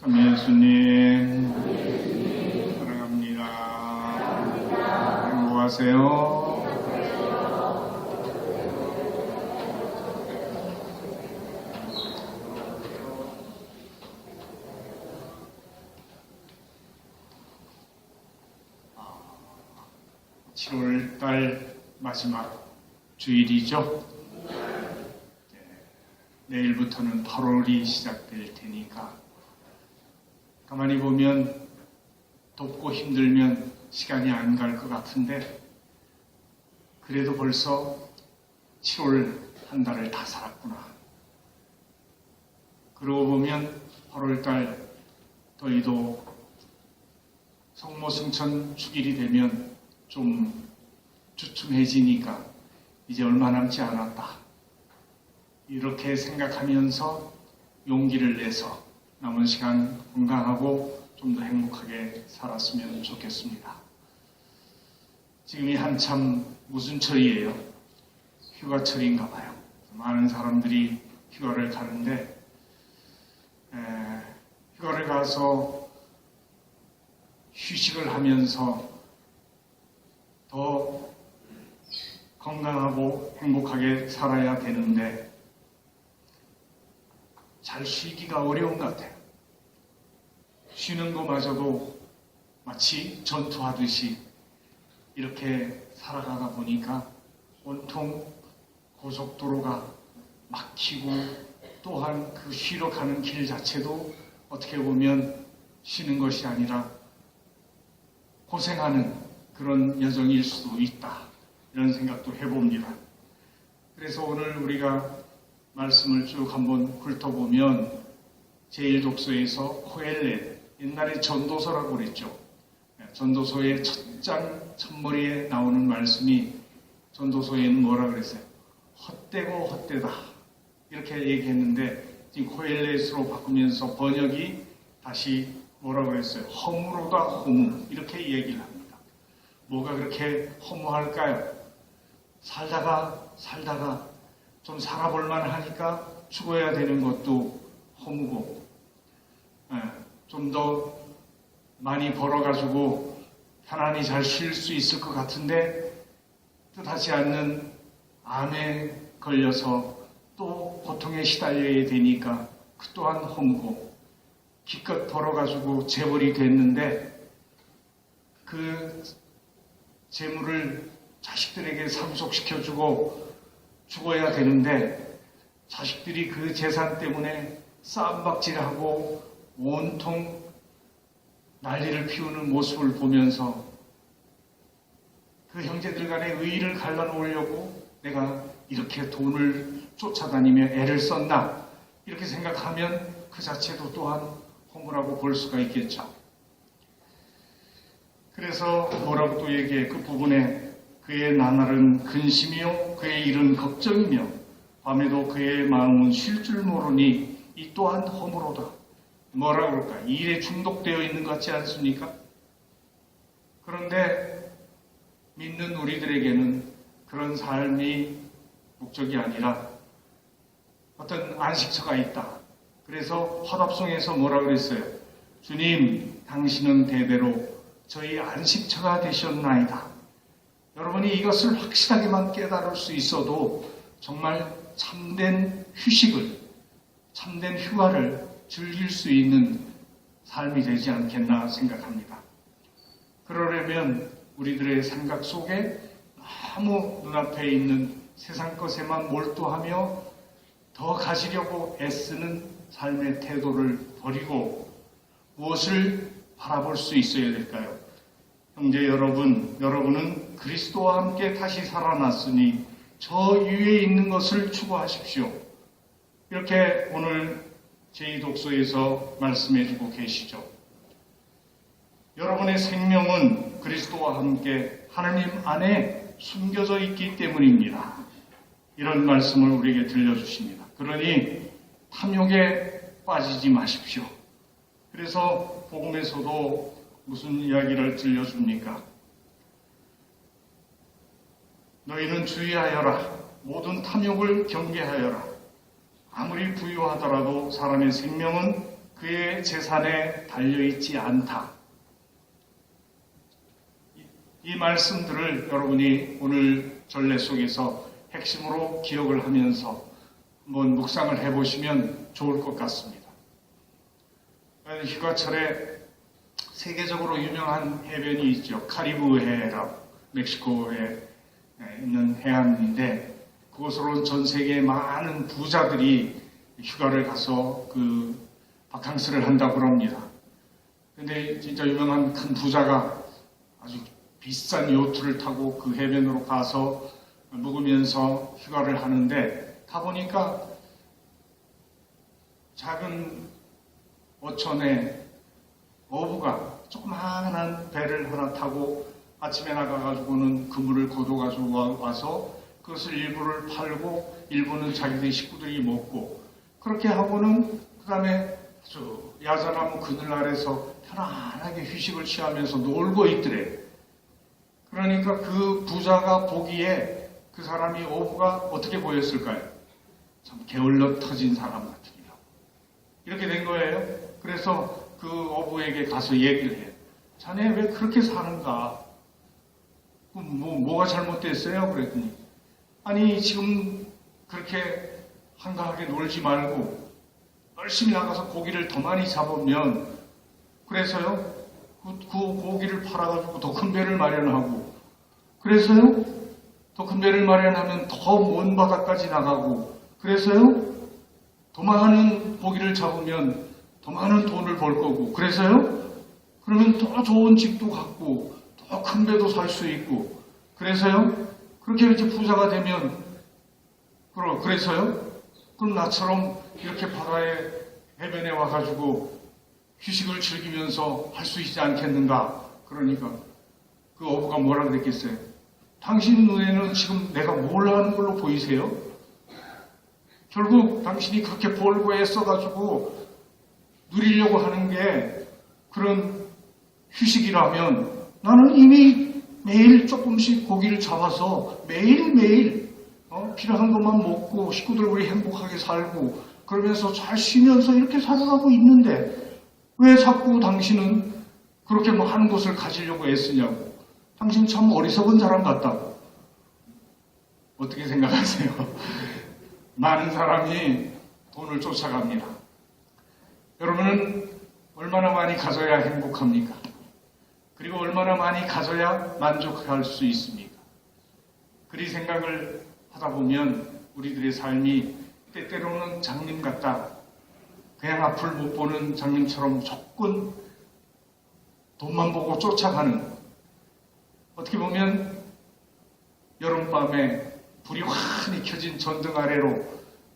참 예수님 사랑합니다. 행복하세요. 7월달 마지막 주일이죠. 내일부터는 8월이 시작될 테니까 가만히 보면 덥고 힘들면 시간이 안 갈 것 같은데 그래도 벌써 7월 한 달을 다 살았구나. 그러고 보면 8월달 더위도 성모승천 축일이 되면 좀 주춤해지니까 이제 얼마 남지 않았다. 이렇게 생각하면서 용기를 내서 남은 시간 건강하고 좀 더 행복하게 살았으면 좋겠습니다. 지금이 한참 무슨 철이에요? 휴가철인가 봐요. 많은 사람들이 휴가를 가는데 휴가를 가서 휴식을 하면서 더 건강하고 행복하게 살아야 되는데 잘 쉬기가 어려운 것 같아요. 쉬는 것마저도 마치 전투하듯이 이렇게 살아가다 보니까 온통 고속도로가 막히고 또한 그 쉬러 가는 길 자체도 어떻게 보면 쉬는 것이 아니라 고생하는 그런 여정일 수도 있다. 이런 생각도 해봅니다. 그래서 오늘 우리가 말씀을 쭉 한번 훑어보면 제1독서에서 코엘렛, 옛날에 전도서라고 그랬죠. 전도서의 첫장 첫머리에 나오는 말씀이 전도서에는 뭐라 그랬어요? 헛되고 헛되다. 이렇게 얘기했는데 지금 코엘렛으로 바꾸면서 번역이 다시 뭐라 그랬어요? 허무로다 허무. 이렇게 얘기를 합니다. 뭐가 그렇게 허무할까요? 살다가 좀 살아볼만 하니까 죽어야 되는 것도 허무고, 좀 더 많이 벌어가지고 편안히 잘 쉴 수 있을 것 같은데 뜻하지 않는 암에 걸려서 또 고통에 시달려야 되니까 그 또한 허무고, 기껏 벌어가지고 재벌이 됐는데 그 재물을 자식들에게 상속시켜주고 죽어야 되는데 자식들이 그 재산 때문에 싸움박질하고 온통 난리를 피우는 모습을 보면서 그 형제들 간의 의의를 갈라놓으려고 내가 이렇게 돈을 쫓아다니며 애를 썼나, 이렇게 생각하면 그 자체도 또한 허무라고 볼 수가 있겠죠. 그래서 뭐라고 또 얘기해? 그 부분에 그의 나날은 근심이요 그의 일은 걱정이며 밤에도 그의 마음은 쉴 줄 모르니 이 또한 허무로다. 뭐라 그럴까? 이 일에 중독되어 있는 것 같지 않습니까? 그런데 믿는 우리들에게는 그런 삶이 목적이 아니라 어떤 안식처가 있다. 그래서 화답송에서 뭐라 그랬어요? 주님, 당신은 대대로 저희 안식처가 되셨나이다. 여러분이 이것을 확실하게만 깨달을 수 있어도 정말 참된 휴식을, 참된 휴가를 즐길 수 있는 삶이 되지 않겠나 생각합니다. 그러려면 우리들의 생각 속에 너무 눈앞에 있는 세상 것에만 몰두하며 더 가지려고 애쓰는 삶의 태도를 버리고 무엇을 바라볼 수 있어야 될까요? 형제 여러분, 여러분은 그리스도와 함께 다시 살아났으니 저 위에 있는 것을 추구하십시오. 이렇게 오늘 제2독서에서 말씀해주고 계시죠. 여러분의 생명은 그리스도와 함께 하나님 안에 숨겨져 있기 때문입니다. 이런 말씀을 우리에게 들려주십니다. 그러니 탐욕에 빠지지 마십시오. 그래서 복음에서도 무슨 이야기를 들려줍니까? 너희는 주의하여라. 모든 탐욕을 경계하여라. 아무리 부유하더라도 사람의 생명은 그의 재산에 달려있지 않다. 이 말씀들을 여러분이 오늘 전례 속에서 핵심으로 기억을 하면서 한번 묵상을 해보시면 좋을 것 같습니다. 휴가철에 세계적으로 유명한 해변이 있죠. 카리브해라고 멕시코에 있는 해안인데 그곳으로 전 세계의 많은 부자들이 휴가를 가서 그 바캉스를 한다고 합니다. 근데 진짜 유명한 큰 부자가 아주 비싼 요트를 타고 그 해변으로 가서 묵으면서 휴가를 하는데 가보니까 작은 어촌에 어부가 조그마한 배를 하나 타고 아침에 나가가지고는 그물을 걷어가지고 와서 그것을 일부를 팔고 일부는 자기들 식구들이 먹고 그렇게 하고는 그 다음에 아주 야자나무 그늘 아래서 편안하게 휴식을 취하면서 놀고 있더래. 그러니까 그 부자가 보기에 그 사람이 어부가 어떻게 보였을까요? 참 게을러 터진 사람 같으리라고. 이렇게 된 거예요. 그래서 그 어부에게 가서 얘기를 해요. 자네 왜 그렇게 사는가? 뭐가 잘못됐어요? 그랬더니 아니 지금 그렇게 한가하게 놀지 말고 열심히 나가서 고기를 더 많이 잡으면 그래서요 그 고기를 팔아가지고 더 큰 배를 마련하고 그래서요 더 큰 배를 마련하면 더 먼 바다까지 나가고 그래서요 더 많은 고기를 잡으면 더 많은 돈을 벌 거고 그래서요 그러면 더 좋은 집도 갖고 더 큰 배도 살 수 있고 그래서요 그렇게 이제 부자가 되면 그래서요 그럼 나처럼 이렇게 바다에 해변에 와가지고 휴식을 즐기면서 할 수 있지 않겠는가? 그러니까 그 어부가 뭐라 그랬겠어요? 당신 눈에는 지금 내가 뭘 하는 걸로 보이세요? 결국 당신이 그렇게 벌고 애써가지고 누리려고 하는 게 그런 휴식이라면 나는 이미 매일 조금씩 고기를 잡아서 매일매일 필요한 것만 먹고 식구들 우리 행복하게 살고 그러면서 잘 쉬면서 이렇게 살아가고 있는데 왜 자꾸 당신은 그렇게 많은 것을 가지려고 애쓰냐고. 당신 참 어리석은 사람 같다고. 어떻게 생각하세요? 많은 사람이 돈을 쫓아갑니다. 여러분은 얼마나 많이 가져야 행복합니까? 그리고 얼마나 많이 가져야 만족할 수 있습니까? 그리 생각을 하다 보면 우리들의 삶이 때때로는 장님 같다. 그냥 앞을 못 보는 장님처럼 조금 돈만 보고 쫓아가는 어떻게 보면 여름밤에 불이 환히 켜진 전등 아래로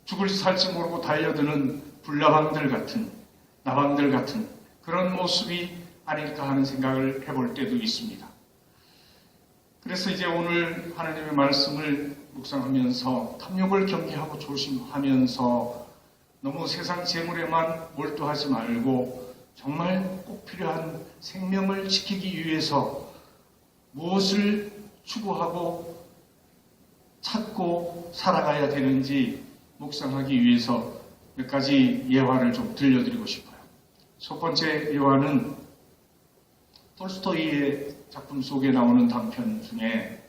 죽을지 살지 모르고 달려드는 불나방들 같은 나방들 같은 그런 모습이 아닐까 하는 생각을 해볼 때도 있습니다. 그래서 이제 오늘 하나님의 말씀을 묵상하면서 탐욕을 경계하고 조심하면서 너무 세상 재물에만 몰두하지 말고 정말 꼭 필요한 생명을 지키기 위해서 무엇을 추구하고 찾고 살아가야 되는지 묵상하기 위해서 몇 가지 예화를 좀 들려드리고 싶어요. 첫 번째 예화는 톨스토이의 작품 속에 나오는 단편 중에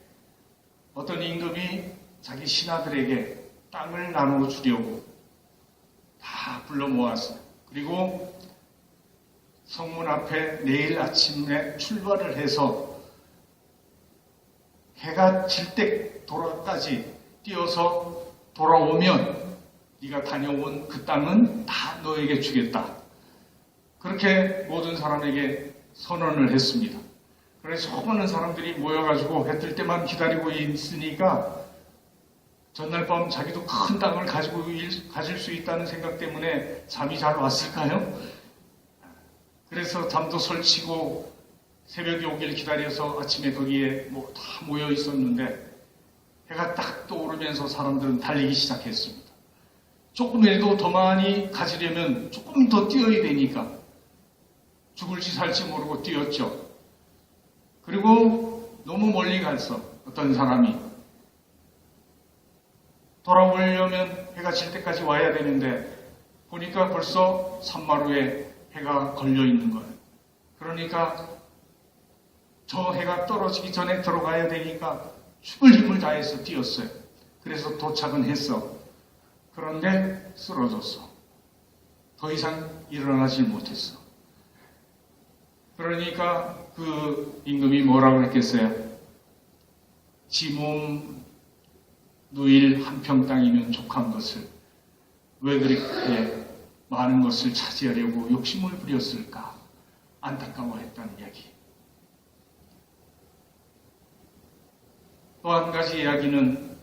어떤 임금이 자기 신하들에게 땅을 나눠주려고 다 불러 모았어요. 그리고 성문 앞에 내일 아침에 출발을 해서 해가 질 때까지 뛰어서 돌아오면 네가 다녀온 그 땅은 다 너에게 주겠다. 그렇게 모든 사람에게 선언을 했습니다. 그래서 수많은 사람들이 모여가지고 해 뜰 때만 기다리고 있으니까 전날 밤 자기도 큰 땅을 가질 수 있다는 생각 때문에 잠이 잘 왔을까요? 그래서 잠도 설치고 새벽이 오길 기다려서 아침에 거기에 다 모여 있었는데 해가 딱 떠오르면서 사람들은 달리기 시작했습니다. 조금이라도 더 많이 가지려면 조금 더 뛰어야 되니까 죽을지 살지 모르고 뛰었죠. 그리고 너무 멀리 가서 어떤 사람이 돌아오려면 해가 질 때까지 와야 되는데 보니까 벌써 산마루에 해가 걸려 있는 거예요. 그러니까 저 해가 떨어지기 전에 들어가야 되니까 죽을 힘을 다해서 뛰었어요. 그래서 도착은 했어. 그런데 쓰러졌어. 더 이상 일어나지 못했어. 그러니까 그 임금이 뭐라고 했겠어요? 지 몸 누일 한 평 땅이면 족한 것을 왜 그렇게 많은 것을 차지하려고 욕심을 부렸을까? 안타까워했다는 이야기. 또 한 가지 이야기는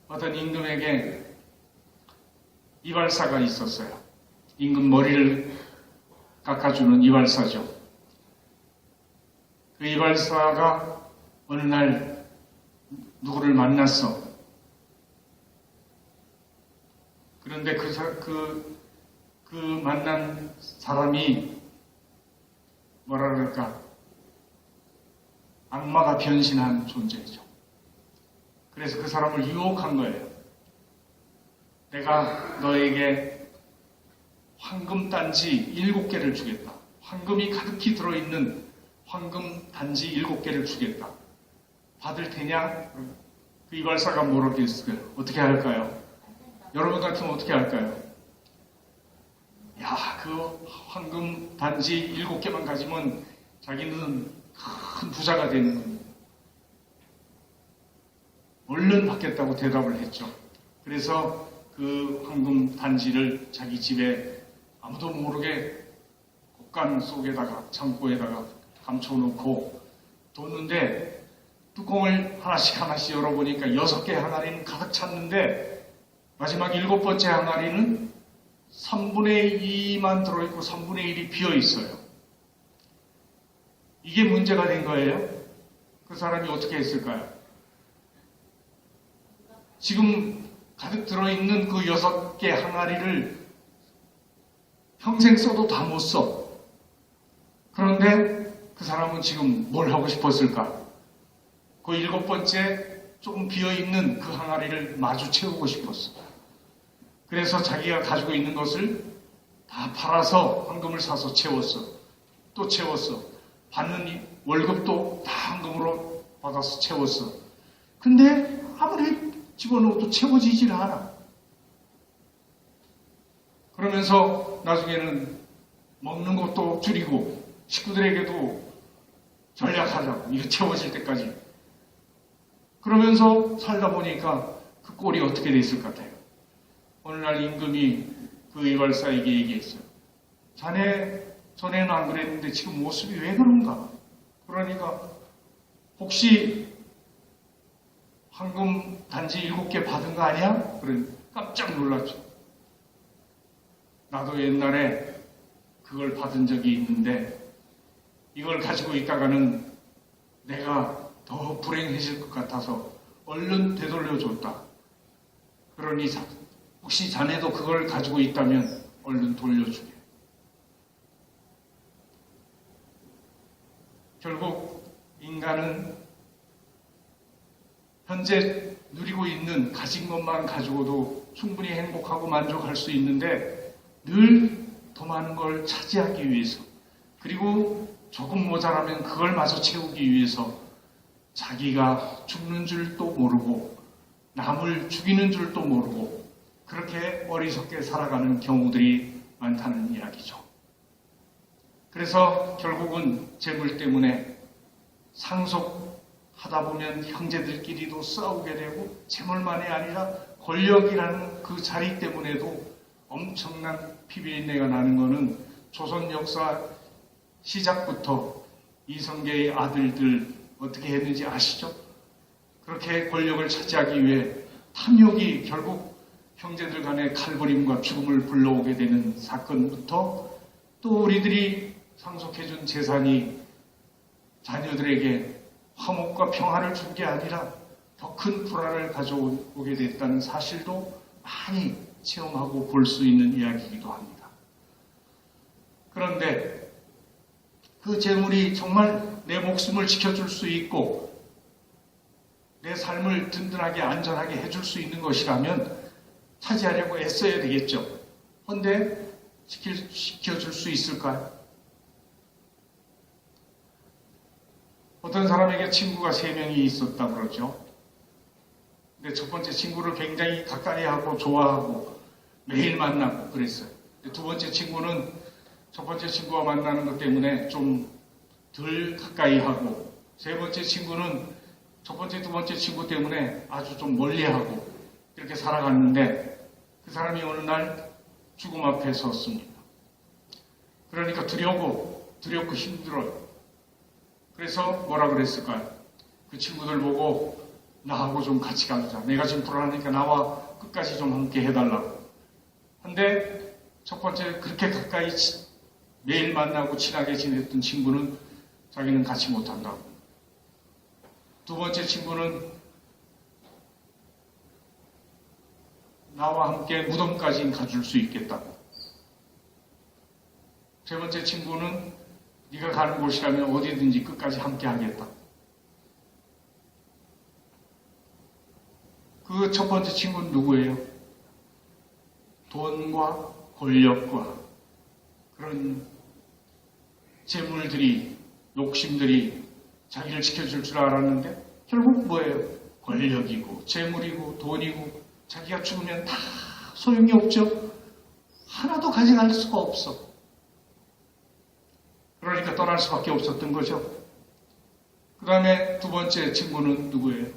어떤 임금에게 이발사가 있었어요. 임금 머리를 깎아주는 이발사죠. 그 이발사가 어느 날 누구를 만났어. 그런데 그 만난 사람이 뭐라 그럴까? 악마가 변신한 존재죠. 그래서 그 사람을 유혹한 거예요. 내가 너에게 황금 단지 7개를 주겠다. 황금이 가득히 들어있는 황금 단지 7개를 주겠다. 받을 테냐? 그 이발사가 뭐라고 했을까요? 어떻게 할까요? 여러분 같으면 어떻게 할까요? 야, 그 황금 단지 7개만 가지면 자기는 큰 부자가 되는 겁니다. 얼른 받겠다고 대답을 했죠. 그래서 그 황금 단지를 자기 집에 아무도 모르게 곡간 속에다가 창고에다가 감춰놓고 뒀는데 뚜껑을 하나씩 열어보니까 6개 항아리는 가득 찼는데 마지막 7번째 항아리는 3분의 2만 들어있고 3분의 1이 비어있어요. 이게 문제가 된 거예요. 그 사람이 어떻게 했을까요? 지금 가득 들어있는 그 6개 항아리를 평생 써도 다 못 써. 그런데 그 사람은 지금 뭘 하고 싶었을까? 그 7번째 조금 비어있는 그 항아리를 마주 채우고 싶었어. 그래서 자기가 가지고 있는 것을 다 팔아서 황금을 사서 채웠어. 또 채웠어. 받는 월급도 다 황금으로 받아서 채웠어. 근데 아무리 집어넣어도 채워지질 않아. 그러면서 나중에는 먹는 것도 줄이고 식구들에게도 전략하자고 이거 채워질 때까지. 그러면서 살다 보니까 그 꼴이 어떻게 됐을 것 같아요. 어느 날 임금이 그 이발사에게 얘기했어요. 자네 전에는 안 그랬는데 지금 모습이 왜 그런가? 그러니까 혹시 황금 단지 7개 받은 거 아니야? 그래 깜짝 놀랐죠. 나도 옛날에 그걸 받은 적이 있는데 이걸 가지고 있다가는 내가 더 불행해질 것 같아서 얼른 되돌려줬다. 그러니 혹시 자네도 그걸 가지고 있다면 얼른 돌려주게. 결국 인간은 현재 누리고 있는 가진 것만 가지고도 충분히 행복하고 만족할 수 있는데 늘 더 많은 걸 차지하기 위해서 그리고 조금 모자라면 그걸 마저 채우기 위해서 자기가 죽는 줄도 모르고 남을 죽이는 줄도 모르고 그렇게 어리석게 살아가는 경우들이 많다는 이야기죠. 그래서 결국은 재물 때문에 상속하다 보면 형제들끼리도 싸우게 되고 재물만이 아니라 권력이라는 그 자리 때문에도 엄청난 피비린내가 나는 것은 조선 역사 시작부터 이성계의 아들들 어떻게 했는지 아시죠? 그렇게 권력을 차지하기 위해 탐욕이 결국 형제들 간의 칼부림과 죽음을 불러오게 되는 사건부터 또 우리들이 상속해준 재산이 자녀들에게 화목과 평화를 준 게 아니라 더 큰 불안을 가져오게 됐다는 사실도 많이 체험하고 볼 수 있는 이야기이기도 합니다. 그런데 그 재물이 정말 내 목숨을 지켜줄 수 있고 내 삶을 든든하게 안전하게 해줄 수 있는 것이라면 차지하려고 애써야 되겠죠. 그런데 시켜줄 수 있을까요? 어떤 사람에게 친구가 3명이 있었다고 그러죠. 근데 첫 번째 친구를 굉장히 가까이 하고 좋아하고 매일 만나고 그랬어요. 두 번째 친구는 첫 번째 친구와 만나는 것 때문에 좀 덜 가까이 하고, 세 번째 친구는 첫 번째, 두 번째 친구 때문에 아주 좀 멀리하고 이렇게 살아갔는데, 그 사람이 어느 날 죽음 앞에 섰습니다. 그러니까 두렵고 힘들어요. 그래서 뭐라 그랬을까요? 그 친구들 보고 나하고 좀 같이 가자. 내가 지금 불안하니까 나와 끝까지 좀 함께 해달라고. 근데 첫 번째 그렇게 가까이 매일 만나고 친하게 지냈던 친구는 자기는 같이 못한다고. 두 번째 친구는 나와 함께 무덤까지 가줄 수 있겠다고. 세 번째 친구는 네가 가는 곳이라면 어디든지 끝까지 함께 하겠다. 그 첫 번째 친구는 누구예요? 돈과 권력과 그런 재물들이, 욕심들이 자기를 지켜줄 줄 알았는데 결국 뭐예요? 권력이고 재물이고 돈이고 자기가 죽으면 다 소용이 없죠. 하나도 가져갈 수가 없어. 그러니까 떠날 수밖에 없었던 거죠. 그 다음에 두 번째 친구는 누구예요?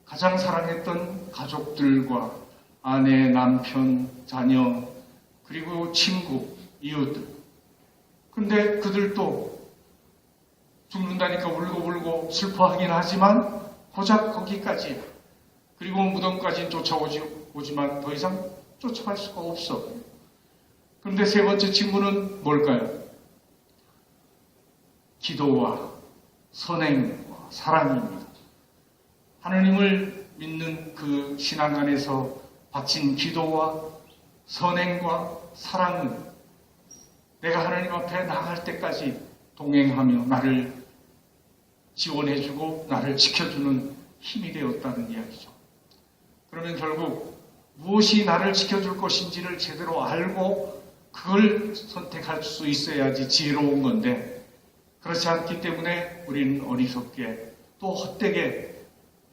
가장 사랑했던 가족들과 아내, 남편, 자녀, 그리고 친구, 이웃들. 근데 그들도 죽는다니까 울고 슬퍼하긴 하지만 고작 거기까지야. 그리고 무덤까지는 쫓아오지만 더 이상 쫓아갈 수가 없어. 그런데 세 번째 친구는 뭘까요? 기도와 선행과 사랑입니다. 하느님을 믿는 그 신앙 안에서 바친 기도와 선행과 사랑은 내가 하나님 앞에 나갈 때까지 동행하며 나를 지원해주고 나를 지켜주는 힘이 되었다는 이야기죠. 그러면 결국 무엇이 나를 지켜줄 것인지를 제대로 알고 그걸 선택할 수 있어야지 지혜로운 건데, 그렇지 않기 때문에 우리는 어리석게 또 헛되게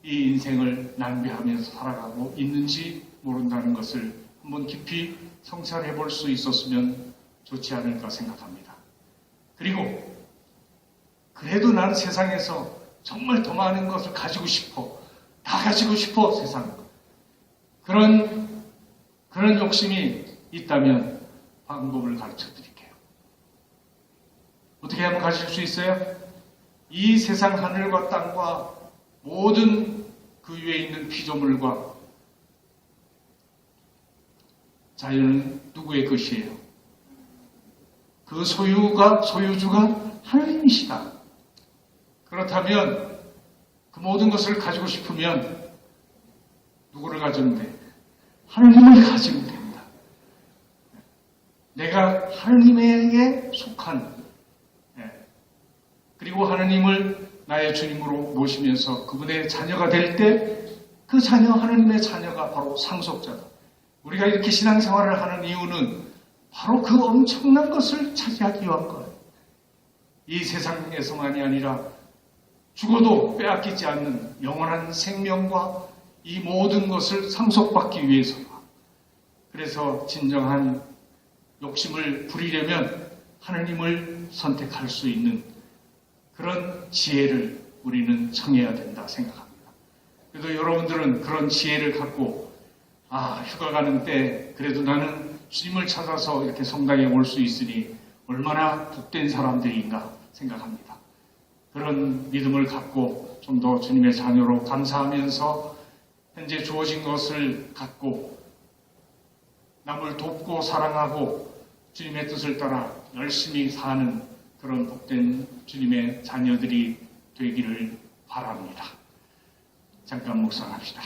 이 인생을 낭비하면서 살아가고 있는지 모른다는 것을 한번 깊이 성찰해 볼 수 있었으면 좋지 않을까 생각합니다. 그리고 그래도 나는 세상에서 정말 더 많은 것을 가지고 싶어. 다 가지고 싶어, 세상. 그런 욕심이 있다면 방법을 가르쳐 드릴게요. 어떻게 하면 가질 수 있어요? 이 세상 하늘과 땅과 모든 그 위에 있는 피조물과 자연은 누구의 것이에요? 그 소유주가 하나님이시다. 그렇다면 그 모든 것을 가지고 싶으면 누구를 가지면 돼? 하나님을 가지면 됩니다. 내가 하나님에게 속한, 그리고 하나님을 나의 주님으로 모시면서 그분의 자녀가 될 때 그 자녀, 하나님의 자녀가 바로 상속자다. 우리가 이렇게 신앙생활을 하는 이유는 바로 그 엄청난 것을 차지하기 위한 거예요. 이 세상에서만이 아니라 죽어도 빼앗기지 않는 영원한 생명과 이 모든 것을 상속받기 위해서다. 그래서 진정한 욕심을 부리려면 하나님을 선택할 수 있는 그런 지혜를 우리는 청해야 된다 생각합니다. 그래도 여러분들은 그런 지혜를 갖고 휴가 가는 때 그래도 나는 주님을 찾아서 이렇게 성당에 올 수 있으니 얼마나 복된 사람들인가 생각합니다. 그런 믿음을 갖고 좀 더 주님의 자녀로 감사하면서 현재 주어진 것을 갖고 남을 돕고 사랑하고 주님의 뜻을 따라 열심히 사는 그런 복된 주님의 자녀들이 되기를 바랍니다. 잠깐 묵상합시다.